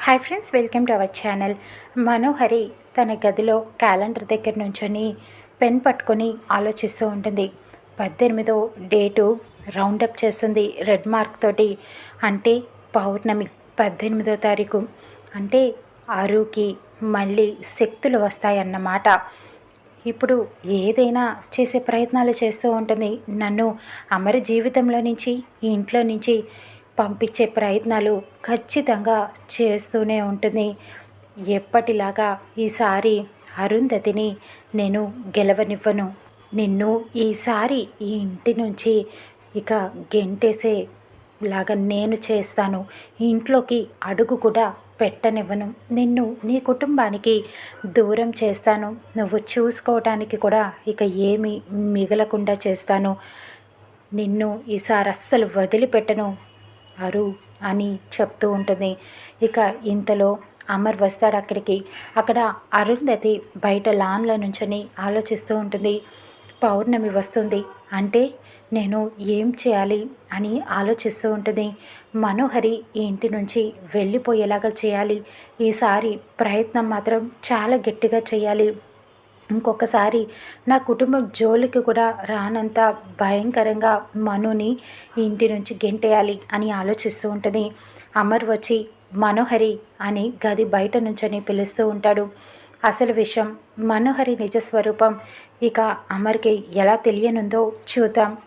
Hi friends, welcome to our channel. Manohari తన గదిలో calendar దగ్గర నుంచొని పెన్ పట్టుకొని ఆలోచిస్తూ ఉంటుంది. 18వ డేటు రౌండప్ చేస్తుంది రెడ్ మార్క్ తోటి. అంటే పౌర్ణమి 18వ తారీఖు. అంటే అరుకి మళ్ళీ శక్తులు వస్తాయన్నమాట. ఇప్పుడు ఏదైనా చేసే ప్రయత్నాలు చేస్తూ ఉంటుంది. నన్ను అమర జీవితంలో నుంచి, ఈ ఇంట్లో నుంచి పంపించే ప్రయత్నాలు ఖచ్చితంగా చేస్తూనే ఉంటుంది. ఎప్పటిలాగా ఈసారి అరుంధతిని నేను గెలవనివ్వను. నిన్ను ఈసారి ఈ ఇంటి నుంచి ఇక గెంటేసే లాగా నేను చేస్తాను. ఈ ఇంట్లోకి అడుగు కూడా పెట్టనివ్వను. నిన్ను నీ కుటుంబానికి దూరం చేస్తాను. నువ్వు చూసుకోవటానికి కూడా ఇక ఏమీ మిగలకుండా చేస్తాను. నిన్ను ఈసారి అస్సలు వదిలిపెట్టను అరు అని చెప్తూ ఉంటుంది. ఇక ఇంతలో అమర్ వస్తాడు అక్కడికి. అక్కడ అరుంధతి బయట లాన్లో నుంచొని ఆలోచిస్తూ ఉంటుంది. పౌర్ణమి వస్తుంది అంటే నేను ఏం చేయాలి అని ఆలోచిస్తూ ఉంటుంది. మనోహరి ఈ ఇంటి నుంచి వెళ్ళిపోయేలాగా చేయాలి. ఈసారి ప్రయత్నం మాత్రం చాలా గట్టిగా చేయాలి. ఇంకొకసారి నా కుటుంబం జోలికి కూడా రానంత భయంకరంగా మనుని ఇంటి నుంచి గెంటేయాలి అని ఆలోచిస్తూ ఉంటుంది. అమర్ వచ్చి మనోహరి అని గది బయట నుంచని పిలుస్తూ ఉంటాడు. అసలు విషయం, మనోహరి నిజస్వరూపం ఇక అమర్కి ఎలా తెలియనుందో చూద్దాం.